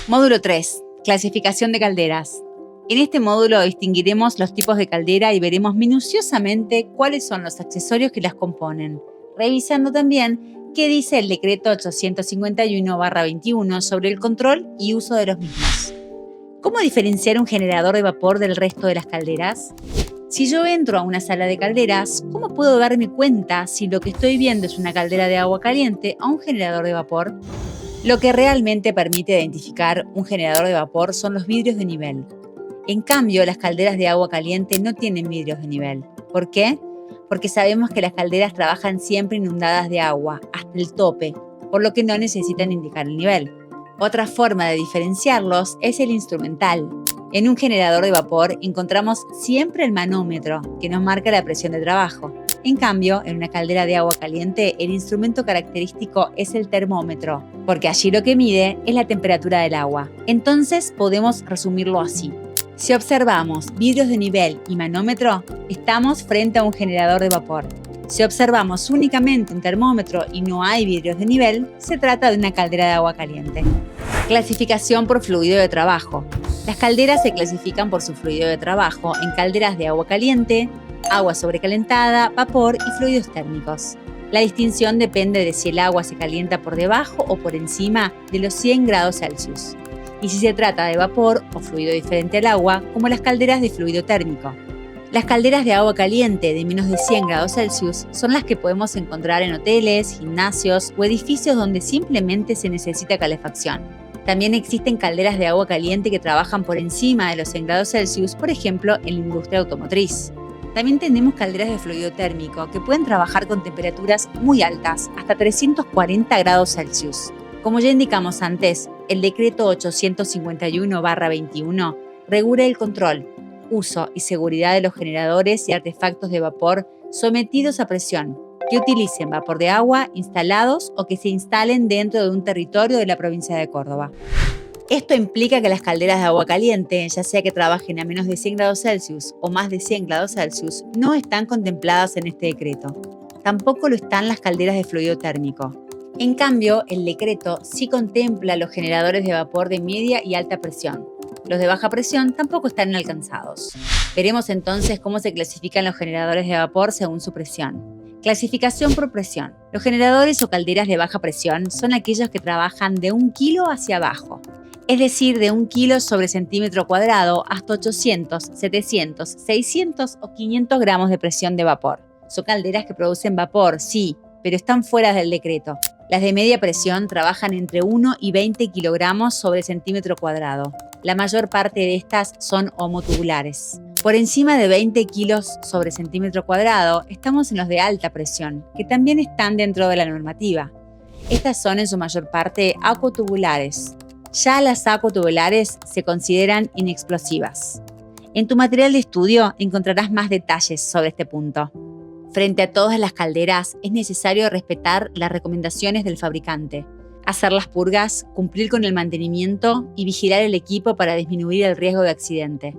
Módulo 3. Clasificación de calderas. En este módulo distinguiremos los tipos de caldera y veremos minuciosamente cuáles son los accesorios que las componen, revisando también qué dice el decreto 851/21 sobre el control y uso de los mismos. ¿Cómo diferenciar un generador de vapor del resto de las calderas? Si yo entro a una sala de calderas, ¿cómo puedo darme cuenta si lo que estoy viendo es una caldera de agua caliente o un generador de vapor? Lo que realmente permite identificar un generador de vapor son los vidrios de nivel. En cambio, las calderas de agua caliente no tienen vidrios de nivel. ¿Por qué? Porque sabemos que las calderas trabajan siempre inundadas de agua, hasta el tope, por lo que no necesitan indicar el nivel. Otra forma de diferenciarlos es el instrumental. En un generador de vapor encontramos siempre el manómetro, que nos marca la presión de trabajo. En cambio, en una caldera de agua caliente, el instrumento característico es el termómetro, porque allí lo que mide es la temperatura del agua. Entonces, podemos resumirlo así. Si observamos vidrios de nivel y manómetro, estamos frente a un generador de vapor. Si observamos únicamente un termómetro y no hay vidrios de nivel, se trata de una caldera de agua caliente. Clasificación por fluido de trabajo. Las calderas se clasifican por su fluido de trabajo en calderas de agua caliente, agua sobrecalentada, vapor y fluidos térmicos. La distinción depende de si el agua se calienta por debajo o por encima de los 100 grados Celsius. Y si se trata de vapor o fluido diferente al agua, como las calderas de fluido térmico. Las calderas de agua caliente de menos de 100 grados Celsius son las que podemos encontrar en hoteles, gimnasios o edificios donde simplemente se necesita calefacción. También existen calderas de agua caliente que trabajan por encima de los 100 grados Celsius, por ejemplo, en la industria automotriz. También tenemos calderas de fluido térmico que pueden trabajar con temperaturas muy altas, hasta 340 grados Celsius. Como ya indicamos antes, el decreto 851/21 regula el control, uso y seguridad de los generadores y artefactos de vapor sometidos a presión, que utilicen vapor de agua instalados o que se instalen dentro de un territorio de la provincia de Córdoba. Esto implica que las calderas de agua caliente, ya sea que trabajen a menos de 100 grados Celsius o más de 100 grados Celsius, no están contempladas en este decreto. Tampoco lo están las calderas de fluido térmico. En cambio, el decreto sí contempla los generadores de vapor de media y alta presión. Los de baja presión tampoco están alcanzados. Veremos entonces cómo se clasifican los generadores de vapor según su presión. Clasificación por presión. Los generadores o calderas de baja presión son aquellos que trabajan de 1 kilo hacia abajo, es decir, de 1 kilo sobre centímetro cuadrado hasta 800, 700, 600 o 500 gramos de presión de vapor. Son calderas que producen vapor, sí, pero están fuera del decreto. Las de media presión trabajan entre 1 y 20 kilogramos sobre centímetro cuadrado. La mayor parte de estas son homotubulares. Por encima de 20 kilos sobre centímetro cuadrado estamos en los de alta presión, que también están dentro de la normativa. Estas son en su mayor parte aquatubulares. Ya las aquatubulares se consideran inexplosivas. En tu material de estudio encontrarás más detalles sobre este punto. Frente a todas las calderas es necesario respetar las recomendaciones del fabricante, hacer las purgas, cumplir con el mantenimiento y vigilar el equipo para disminuir el riesgo de accidente.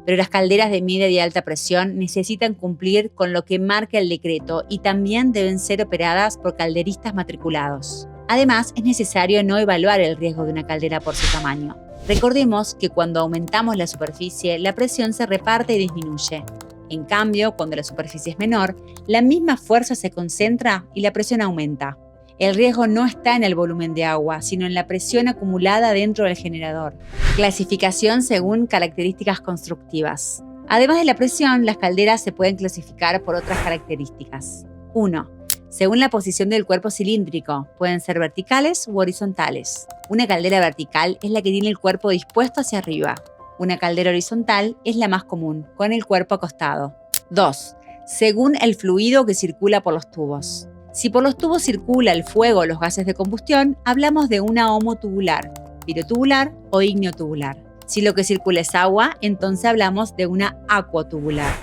Pero las calderas de media y alta presión necesitan cumplir con lo que marca el decreto y también deben ser operadas por calderistas matriculados. Además, es necesario no evaluar el riesgo de una caldera por su tamaño. Recordemos que cuando aumentamos la superficie, la presión se reparte y disminuye. En cambio, cuando la superficie es menor, la misma fuerza se concentra y la presión aumenta. El riesgo no está en el volumen de agua, sino en la presión acumulada dentro del generador. Clasificación según características constructivas. Además de la presión, las calderas se pueden clasificar por otras características. 1. Según la posición del cuerpo cilíndrico, pueden ser verticales u horizontales. Una caldera vertical es la que tiene el cuerpo dispuesto hacia arriba. Una caldera horizontal es la más común, con el cuerpo acostado. 2. Según el fluido que circula por los tubos. Si por los tubos circula el fuego o los gases de combustión, hablamos de una homotubular, pirotubular o igneotubular. Si lo que circula es agua, entonces hablamos de una aquatubular.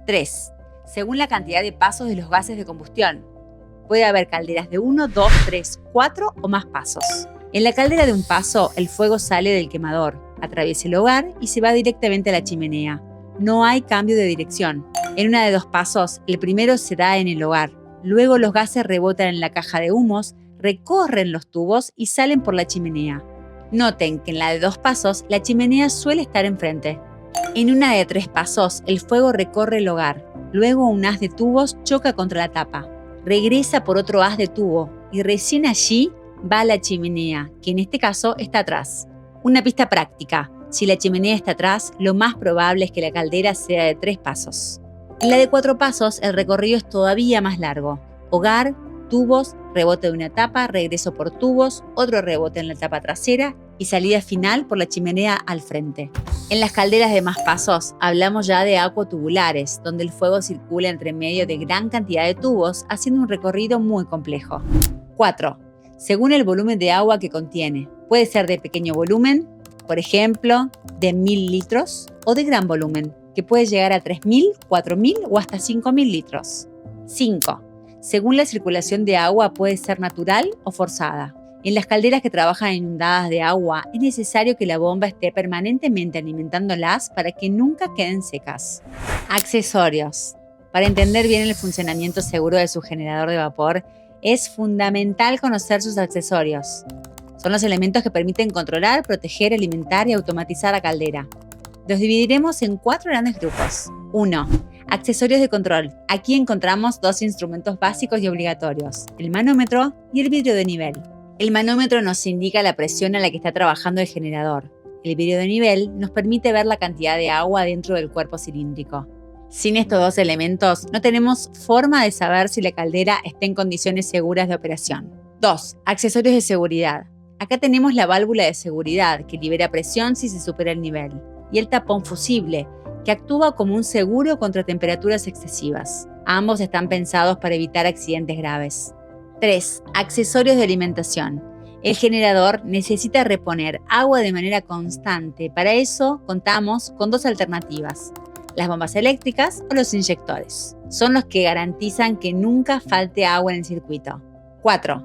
3. Según la cantidad de pasos de los gases de combustión. Puede haber calderas de 1, 2, 3, 4 o más pasos. En la caldera de un paso, el fuego sale del quemador, atraviesa el hogar y se va directamente a la chimenea. No hay cambio de dirección. En una de 2 pasos, el primero se da en el hogar. Luego los gases rebotan en la caja de humos, recorren los tubos y salen por la chimenea. Noten que en la de 2 pasos la chimenea suele estar enfrente. En una de 3 pasos el fuego recorre el hogar, luego un haz de tubos choca contra la tapa, regresa por otro haz de tubo y recién allí va a la chimenea, que en este caso está atrás. Una pista práctica: si la chimenea está atrás, lo más probable es que la caldera sea de 3 pasos. En la de 4 pasos el recorrido es todavía más largo. Hogar, tubos, rebote de una tapa, regreso por tubos, otro rebote en la tapa trasera y salida final por la chimenea al frente. En las calderas de más pasos hablamos ya de acuatubulares, donde el fuego circula entre medio de gran cantidad de tubos, haciendo un recorrido muy complejo. 4. Según el volumen de agua que contiene. Puede ser de pequeño volumen, por ejemplo, de 1000 litros, o de gran volumen, que puede llegar a 3000, 4000 o hasta 5000 litros. 5. Según la circulación de agua puede ser natural o forzada. En las calderas que trabajan inundadas de agua es necesario que la bomba esté permanentemente alimentándolas para que nunca queden secas. Accesorios. Para entender bien el funcionamiento seguro de su generador de vapor, es fundamental conocer sus accesorios. Son los elementos que permiten controlar, proteger, alimentar y automatizar la caldera. Los dividiremos en 4 grandes grupos. 1. Accesorios de control. Aquí encontramos 2 instrumentos básicos y obligatorios: el manómetro y el vidrio de nivel. El manómetro nos indica la presión a la que está trabajando el generador. El vidrio de nivel nos permite ver la cantidad de agua dentro del cuerpo cilíndrico. Sin estos 2 elementos, no tenemos forma de saber si la caldera está en condiciones seguras de operación. 2. Accesorios de seguridad. Acá tenemos la válvula de seguridad, que libera presión si se supera el nivel, y el tapón fusible, que actúa como un seguro contra temperaturas excesivas. Ambos están pensados para evitar accidentes graves. 3. Accesorios de alimentación. El generador necesita reponer agua de manera constante. Para eso contamos con 2 alternativas: las bombas eléctricas o los inyectores. Son los que garantizan que nunca falte agua en el circuito. 4.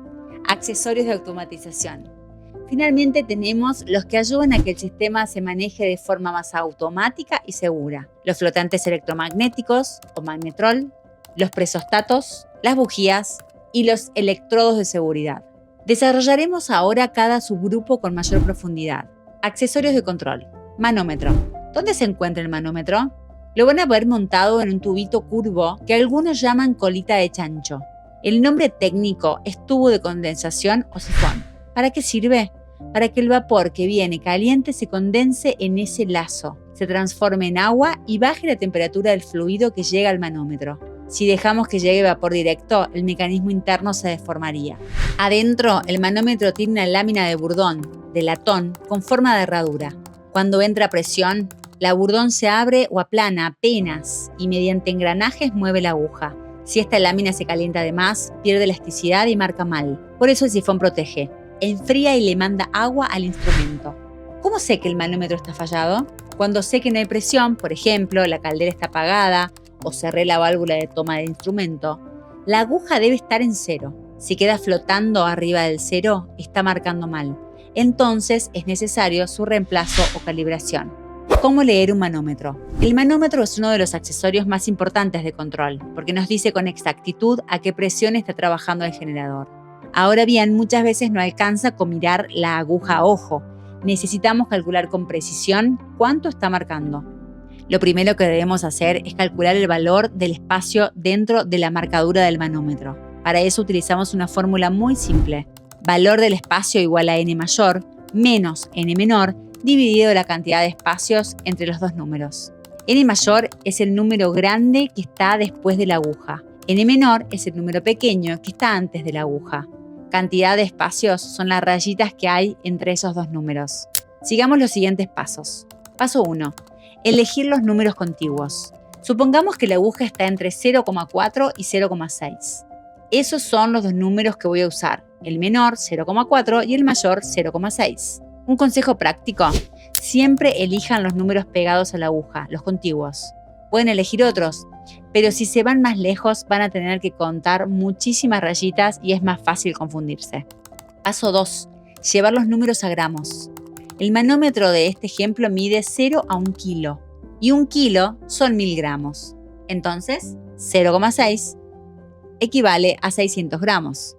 Accesorios de automatización. Finalmente tenemos los que ayudan a que el sistema se maneje de forma más automática y segura: los flotantes electromagnéticos o magnetrol, los presostatos, las bujías y los electrodos de seguridad. Desarrollaremos ahora cada subgrupo con mayor profundidad. Accesorios de control. Manómetro. ¿Dónde se encuentra el manómetro? Lo van a ver montado en un tubito curvo que algunos llaman colita de chancho. El nombre técnico es tubo de condensación o sifón. ¿Para qué sirve? Para que el vapor que viene caliente se condense en ese lazo, se transforme en agua y baje la temperatura del fluido que llega al manómetro. Si dejamos que llegue vapor directo, el mecanismo interno se deformaría. Adentro, el manómetro tiene una lámina de burdón, de latón, con forma de herradura. Cuando entra presión, la burdón se abre o aplana apenas y mediante engranajes mueve la aguja. Si esta lámina se calienta de más, pierde elasticidad y marca mal. Por eso el sifón protege. Enfría y le manda agua al instrumento. ¿Cómo sé que el manómetro está fallado? Cuando sé que no hay presión, por ejemplo, la caldera está apagada o cerré la válvula de toma del instrumento, la aguja debe estar en 0. Si queda flotando arriba del 0, está marcando mal. Entonces es necesario su reemplazo o calibración. ¿Cómo leer un manómetro? El manómetro es uno de los accesorios más importantes de control, porque nos dice con exactitud a qué presión está trabajando el generador. Ahora bien, muchas veces no alcanza con mirar la aguja a ojo. Necesitamos calcular con precisión cuánto está marcando. Lo primero que debemos hacer es calcular el valor del espacio dentro de la marcadura del manómetro. Para eso utilizamos una fórmula muy simple: valor del espacio igual a n mayor menos n menor dividido la cantidad de espacios entre los 2 números. N mayor es el número grande que está después de la aguja. N menor es el número pequeño que está antes de la aguja. Cantidad de espacios son las rayitas que hay entre esos 2 números. Sigamos los siguientes pasos. Paso 1. Elegir los números contiguos. Supongamos que la aguja está entre 0,4 y 0,6. Esos son los 2 números que voy a usar: el menor 0,4 y el mayor 0,6. Un consejo práctico: siempre elijan los números pegados a la aguja, los contiguos. Pueden elegir otros, pero si se van más lejos van a tener que contar muchísimas rayitas y es más fácil confundirse. Paso 2. Llevar los números a gramos. El manómetro de este ejemplo mide 0 a 1 kilo y 1 kilo son 1000 gramos. Entonces, 0,6 equivale a 600 gramos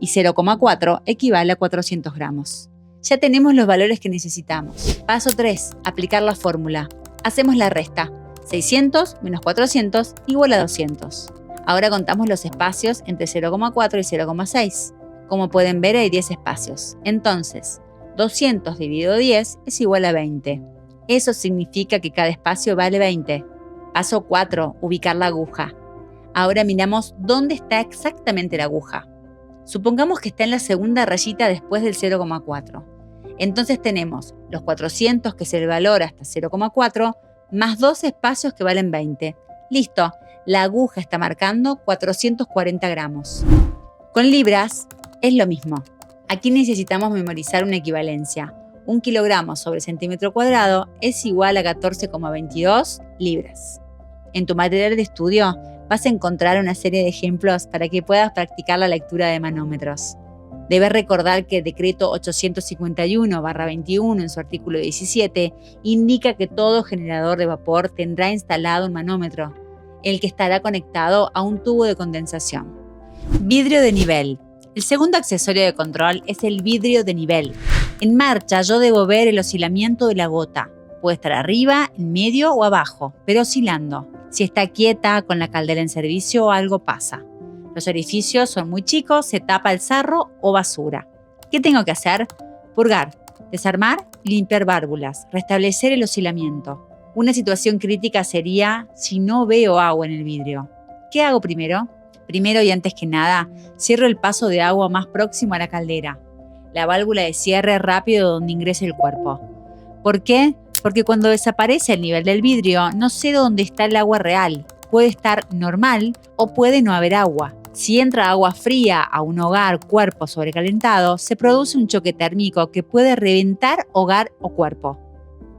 y 0,4 equivale a 400 gramos. Ya tenemos los valores que necesitamos. Paso 3. Aplicar la fórmula. Hacemos la resta. 600 menos 400 igual a 200. Ahora contamos los espacios entre 0,4 y 0,6. Como pueden ver, hay 10 espacios. Entonces, 200 dividido 10 es igual a 20. Eso significa que cada espacio vale 20. Paso 4. Ubicar la aguja. Ahora miramos dónde está exactamente la aguja. Supongamos que está en la segunda rayita después del 0,4. Entonces tenemos los 400, que es el valor hasta 0,4, más 2 espacios que valen 20. Listo, la aguja está marcando 440 gramos. Con libras es lo mismo. Aquí necesitamos memorizar una equivalencia. 1 kilogramo sobre centímetro cuadrado es igual a 14,22 libras. En tu material de estudio vas a encontrar una serie de ejemplos para que puedas practicar la lectura de manómetros. Debes recordar que el decreto 851/21 en su artículo 17 indica que todo generador de vapor tendrá instalado un manómetro, el que estará conectado a un tubo de condensación. Vidrio de nivel. El segundo accesorio de control es el vidrio de nivel. En marcha yo debo ver el oscilamiento de la gota. Puede estar arriba, en medio o abajo, pero oscilando. Si está quieta, con la caldera en servicio, algo pasa. Los orificios son muy chicos, se tapa el sarro o basura. ¿Qué tengo que hacer? Purgar, desarmar y limpiar válvulas, restablecer el oscilamiento. Una situación crítica sería si no veo agua en el vidrio. ¿Qué hago primero? Primero y antes que nada, cierro el paso de agua más próximo a la caldera. La válvula de cierre rápido donde ingrese el cuerpo. ¿Por qué? Porque cuando desaparece el nivel del vidrio, no sé dónde está el agua real. Puede estar normal o puede no haber agua. Si entra agua fría a un hogar, cuerpo sobrecalentado, se produce un choque térmico que puede reventar hogar o cuerpo.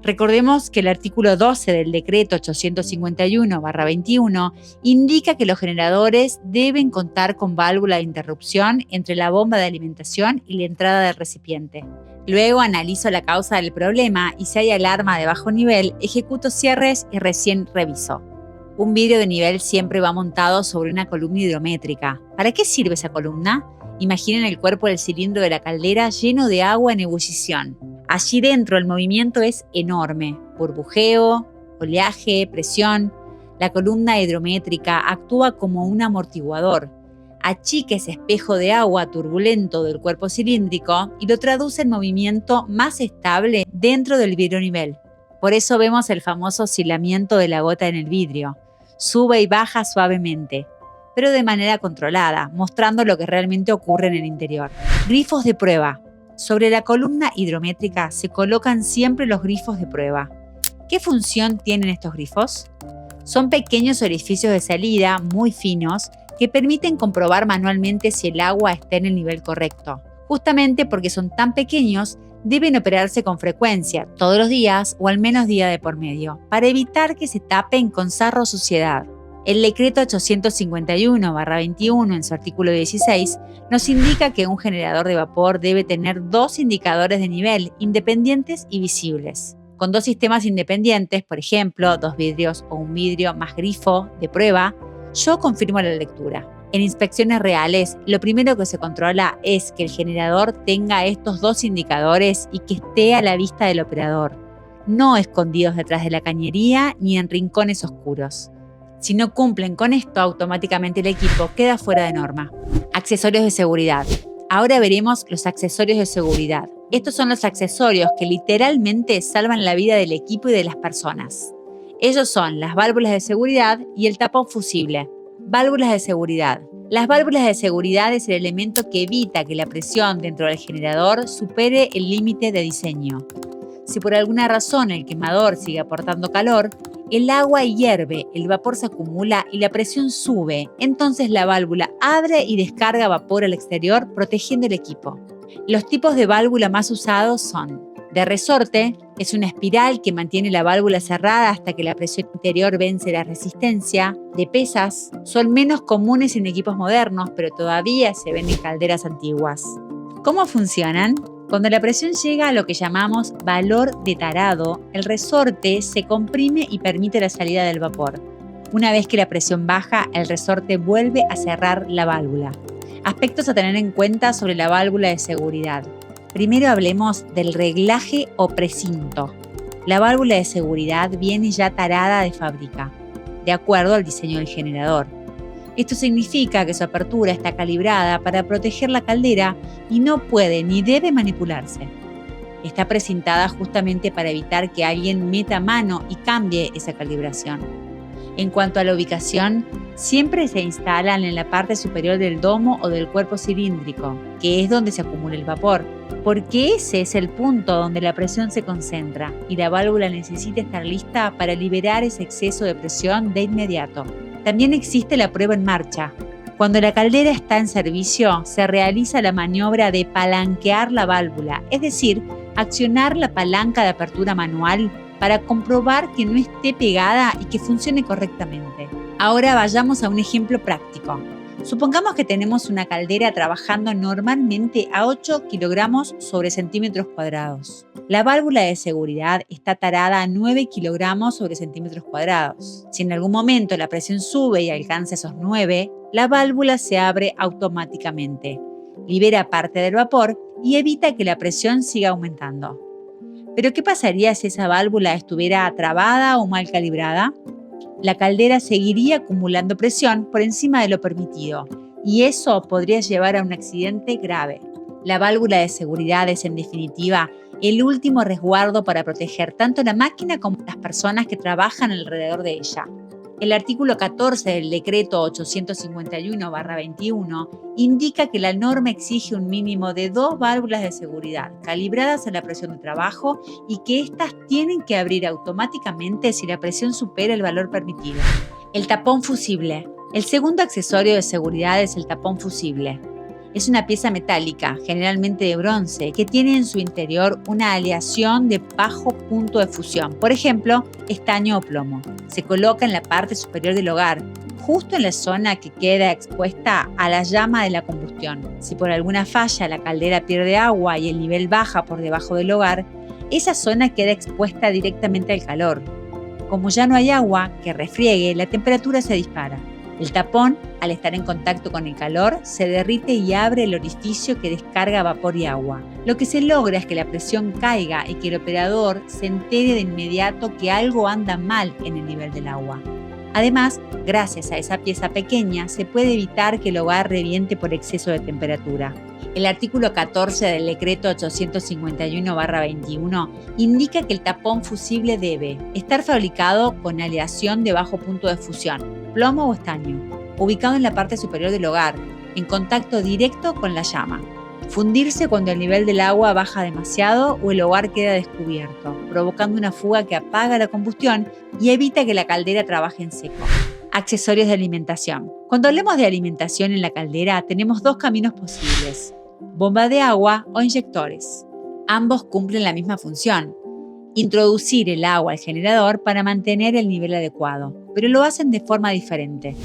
Recordemos que el artículo 12 del decreto 851/21 indica que los generadores deben contar con válvula de interrupción entre la bomba de alimentación y la entrada del recipiente. Luego analizo la causa del problema y si hay alarma de bajo nivel, ejecuto cierres y recién reviso. Un vidrio de nivel siempre va montado sobre una columna hidrométrica. ¿Para qué sirve esa columna? Imaginen el cuerpo del cilindro de la caldera lleno de agua en ebullición. Allí dentro el movimiento es enorme. Burbujeo, oleaje, presión. La columna hidrométrica actúa como un amortiguador. Achica ese espejo de agua turbulento del cuerpo cilíndrico y lo traduce en movimiento más estable dentro del vidrio nivel. Por eso vemos el famoso oscilamiento de la gota en el vidrio. Sube y baja suavemente, pero de manera controlada, mostrando lo que realmente ocurre en el interior. Grifos de prueba. Sobre la columna hidrométrica se colocan siempre los grifos de prueba. ¿Qué función tienen estos grifos? Son pequeños orificios de salida muy finos que permiten comprobar manualmente si el agua está en el nivel correcto. Justamente porque son tan pequeños, deben operarse con frecuencia, todos los días o al menos día de por medio, para evitar que se tapen con sarro o suciedad. El decreto 851/21 en su artículo 16 nos indica que un generador de vapor debe tener 2 indicadores de nivel independientes y visibles. Con 2 sistemas independientes, por ejemplo, 2 vidrios o un vidrio más grifo de prueba, yo confirmo la lectura. En inspecciones reales, lo primero que se controla es que el generador tenga estos 2 indicadores y que esté a la vista del operador, no escondidos detrás de la cañería ni en rincones oscuros. Si no cumplen con esto, automáticamente el equipo queda fuera de norma. Accesorios de seguridad. Ahora veremos los accesorios de seguridad. Estos son los accesorios que literalmente salvan la vida del equipo y de las personas. Ellos son las válvulas de seguridad y el tapón fusible. Válvulas de seguridad. Las válvulas de seguridad es el elemento que evita que la presión dentro del generador supere el límite de diseño. Si por alguna razón el quemador sigue aportando calor, el agua hierve, el vapor se acumula y la presión sube. Entonces la válvula abre y descarga vapor al exterior, protegiendo el equipo. Los tipos de válvula más usados son de resorte, es una espiral que mantiene la válvula cerrada hasta que la presión interior vence la resistencia. De pesas, son menos comunes en equipos modernos, pero todavía se ven en calderas antiguas. ¿Cómo funcionan? Cuando la presión llega a lo que llamamos valor de tarado, el resorte se comprime y permite la salida del vapor. Una vez que la presión baja, el resorte vuelve a cerrar la válvula. Aspectos a tener en cuenta sobre la válvula de seguridad. Primero hablemos del reglaje o precinto. La válvula de seguridad viene ya tarada de fábrica, de acuerdo al diseño del generador. Esto significa que su apertura está calibrada para proteger la caldera y no puede ni debe manipularse. Está precintada justamente para evitar que alguien meta mano y cambie esa calibración. En cuanto a la ubicación, siempre se instalan en la parte superior del domo o del cuerpo cilíndrico, que es donde se acumula el vapor, porque ese es el punto donde la presión se concentra y la válvula necesita estar lista para liberar ese exceso de presión de inmediato. También existe la prueba en marcha. Cuando la caldera está en servicio, se realiza la maniobra de palanquear la válvula, es decir, accionar la palanca de apertura manual para comprobar que no esté pegada y que funcione correctamente. Ahora vayamos a un ejemplo práctico. Supongamos que tenemos una caldera trabajando normalmente a 8 kilogramos sobre centímetros cuadrados. La válvula de seguridad está tarada a 9 kilogramos sobre centímetros cuadrados. Si en algún momento la presión sube y alcanza esos 9, la válvula se abre automáticamente, libera parte del vapor y evita que la presión siga aumentando. ¿Pero qué pasaría si esa válvula estuviera trabada o mal calibrada? La caldera seguiría acumulando presión por encima de lo permitido y eso podría llevar a un accidente grave. La válvula de seguridad es, en definitiva, el último resguardo para proteger tanto la máquina como las personas que trabajan alrededor de ella. El artículo 14 del decreto 851/21 indica que la norma exige un mínimo de 2 válvulas de seguridad calibradas a la presión de trabajo y que éstas tienen que abrir automáticamente si la presión supera el valor permitido. El tapón fusible. El segundo accesorio de seguridad es el tapón fusible. Es una pieza metálica, generalmente de bronce, que tiene en su interior una aleación de bajo punto de fusión, por ejemplo, estaño o plomo. Se coloca en la parte superior del hogar, justo en la zona que queda expuesta a la llama de la combustión. Si por alguna falla la caldera pierde agua y el nivel baja por debajo del hogar, esa zona queda expuesta directamente al calor. Como ya no hay agua que refriegue, la temperatura se dispara. El tapón, al estar en contacto con el calor, se derrite y abre el orificio que descarga vapor y agua. Lo que se logra es que la presión caiga y que el operador se entere de inmediato que algo anda mal en el nivel del agua. Además, gracias a esa pieza pequeña, se puede evitar que el hogar reviente por exceso de temperatura. El artículo 14 del decreto 851/21 indica que el tapón fusible debe estar fabricado con aleación de bajo punto de fusión, plomo o estaño, ubicado en la parte superior del hogar, en contacto directo con la llama. Fundirse cuando el nivel del agua baja demasiado o el hogar queda descubierto, provocando una fuga que apaga la combustión y evita que la caldera trabaje en seco. Accesorios de alimentación. Cuando hablemos de alimentación en la caldera, tenemos 2 caminos posibles: bomba de agua o inyectores. Ambos cumplen la misma función: introducir el agua al generador para mantener el nivel adecuado, pero lo hacen de forma diferente.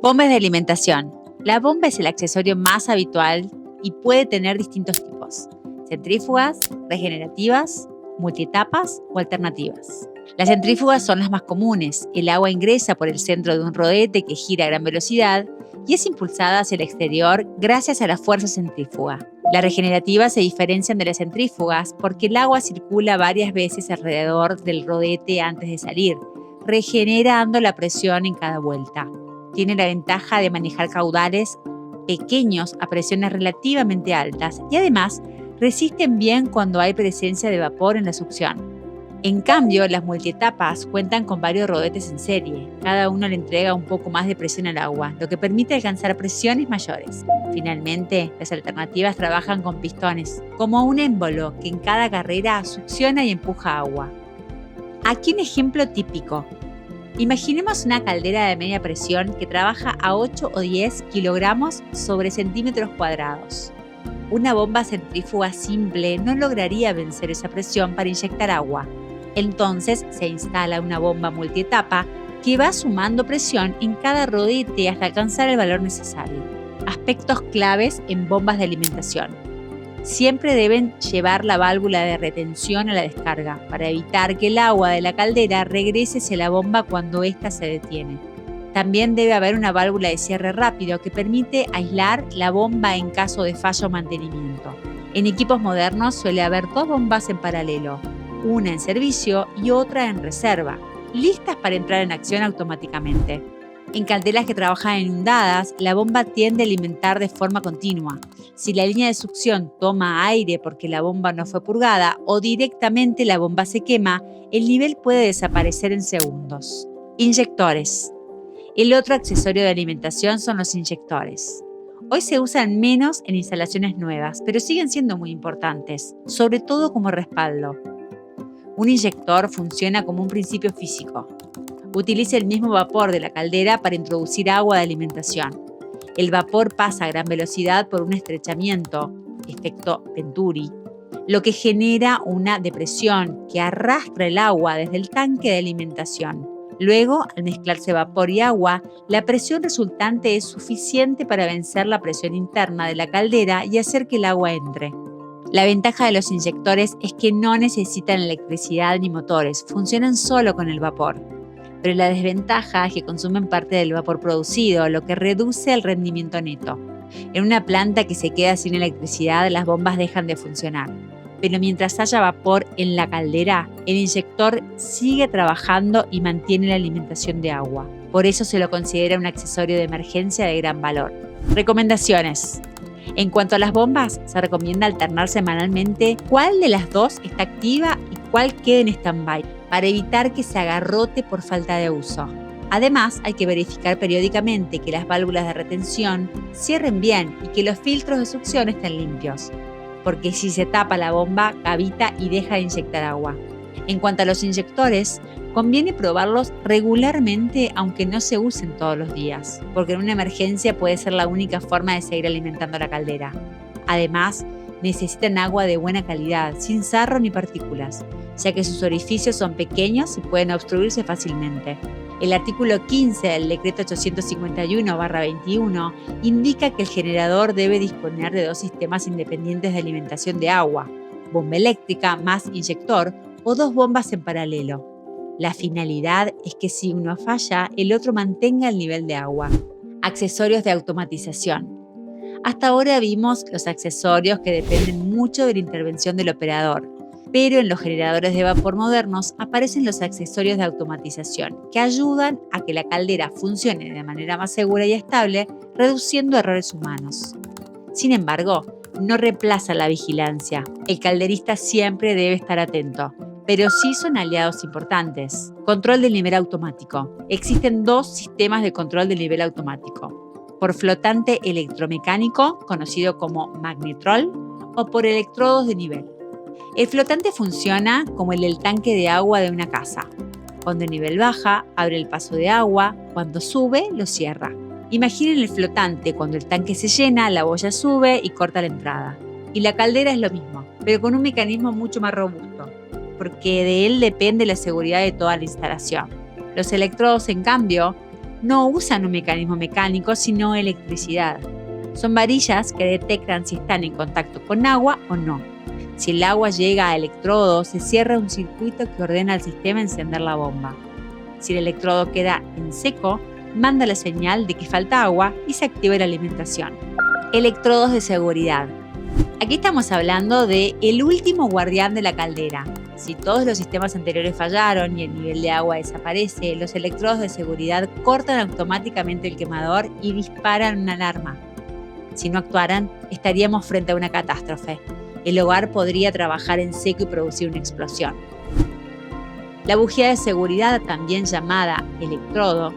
Bombas de alimentación. La bomba es el accesorio más habitual y puede tener distintos tipos: centrífugas, regenerativas, multietapas o alternativas. Las centrífugas son las más comunes. El agua ingresa por el centro de un rodete que gira a gran velocidad y es impulsada hacia el exterior gracias a la fuerza centrífuga. Las regenerativas se diferencian de las centrífugas porque el agua circula varias veces alrededor del rodete antes de salir, regenerando la presión en cada vuelta. Tiene la ventaja de manejar caudales pequeños a presiones relativamente altas y además resisten bien cuando hay presencia de vapor en la succión. En cambio, las multietapas cuentan con varios rodetes en serie. Cada uno le entrega un poco más de presión al agua, lo que permite alcanzar presiones mayores. Finalmente, las alternativas trabajan con pistones, como un émbolo que en cada carrera succiona y empuja agua. Aquí un ejemplo típico. Imaginemos una caldera de media presión que trabaja a 8 o 10 kilogramos sobre centímetros cuadrados. Una bomba centrífuga simple no lograría vencer esa presión para inyectar agua. Entonces se instala una bomba multietapa que va sumando presión en cada rodete hasta alcanzar el valor necesario. Aspectos claves en bombas de alimentación. Siempre deben llevar la válvula de retención a la descarga para evitar que el agua de la caldera regrese hacia la bomba cuando ésta se detiene. También debe haber una válvula de cierre rápido que permite aislar la bomba en caso de fallo o mantenimiento. En equipos modernos suele haber 2 bombas en paralelo, una en servicio y otra en reserva, listas para entrar en acción automáticamente. En calderas que trabajan inundadas, la bomba tiende a alimentar de forma continua. Si la línea de succión toma aire porque la bomba no fue purgada o directamente la bomba se quema, el nivel puede desaparecer en segundos. Inyectores. El otro accesorio de alimentación son los inyectores. Hoy se usan menos en instalaciones nuevas, pero siguen siendo muy importantes, sobre todo como respaldo. Un inyector funciona como un principio físico. Utiliza el mismo vapor de la caldera para introducir agua de alimentación. El vapor pasa a gran velocidad por un estrechamiento, efecto Venturi, lo que genera una depresión que arrastra el agua desde el tanque de alimentación. Luego, al mezclarse vapor y agua, la presión resultante es suficiente para vencer la presión interna de la caldera y hacer que el agua entre. La ventaja de los inyectores es que no necesitan electricidad ni motores, funcionan solo con el vapor. Pero la desventaja es que consumen parte del vapor producido, lo que reduce el rendimiento neto. En una planta que se queda sin electricidad, las bombas dejan de funcionar. Pero mientras haya vapor en la caldera, el inyector sigue trabajando y mantiene la alimentación de agua. Por eso se lo considera un accesorio de emergencia de gran valor. Recomendaciones. En cuanto a las bombas, se recomienda alternar semanalmente cuál de las dos está activa y cuál quede en stand-by, para evitar que se agarrote por falta de uso. Además, hay que verificar periódicamente que las válvulas de retención cierren bien y que los filtros de succión estén limpios, porque si se tapa la bomba, cavita y deja de inyectar agua. En cuanto a los inyectores, conviene probarlos regularmente aunque no se usen todos los días, porque en una emergencia puede ser la única forma de seguir alimentando la caldera. Además, necesitan agua de buena calidad, sin sarro ni partículas, ya que sus orificios son pequeños y pueden obstruirse fácilmente. El artículo 15 del decreto 851/21 indica que el generador debe disponer de 2 sistemas independientes de alimentación de agua, bomba eléctrica más inyector o 2 bombas en paralelo. La finalidad es que si uno falla, el otro mantenga el nivel de agua. Accesorios de automatización. Hasta ahora vimos los accesorios que dependen mucho de la intervención del operador, pero en los generadores de vapor modernos aparecen los accesorios de automatización que ayudan a que la caldera funcione de manera más segura y estable, reduciendo errores humanos. Sin embargo, no reemplaza la vigilancia. El calderista siempre debe estar atento, pero sí son aliados importantes. Control del nivel automático. Existen 2 sistemas de control del nivel automático: por flotante electromecánico, conocido como magnetrol, o por electrodos de nivel. El flotante funciona como el del tanque de agua de una casa. Cuando el nivel baja, abre el paso de agua, cuando sube, lo cierra. Imaginen el flotante: cuando el tanque se llena, la boya sube y corta la entrada. Y la caldera es lo mismo, pero con un mecanismo mucho más robusto, porque de él depende la seguridad de toda la instalación. Los electrodos, en cambio, no usan un mecanismo mecánico, sino electricidad. Son varillas que detectan si están en contacto con agua o no. Si el agua llega a electrodo, se cierra un circuito que ordena al sistema encender la bomba. Si el electrodo queda en seco, manda la señal de que falta agua y se activa la alimentación. Electrodos de seguridad. Aquí estamos hablando de el último guardián de la caldera. Si todos los sistemas anteriores fallaron y el nivel de agua desaparece, los electrodos de seguridad cortan automáticamente el quemador y disparan una alarma. Si no actuaran, estaríamos frente a una catástrofe. El hogar podría trabajar en seco y producir una explosión. La bujía de seguridad, también llamada electrodo,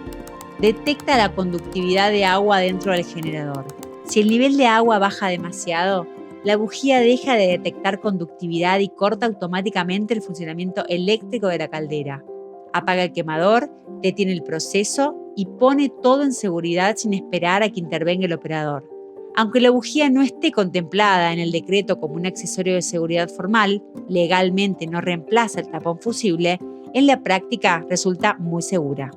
detecta la conductividad de agua dentro del generador. Si el nivel de agua baja demasiado, la bujía deja de detectar conductividad y corta automáticamente el funcionamiento eléctrico de la caldera. Apaga el quemador, detiene el proceso y pone todo en seguridad sin esperar a que intervenga el operador. Aunque la bujía no esté contemplada en el decreto como un accesorio de seguridad formal, legalmente no reemplaza el tapón fusible, en la práctica resulta muy segura.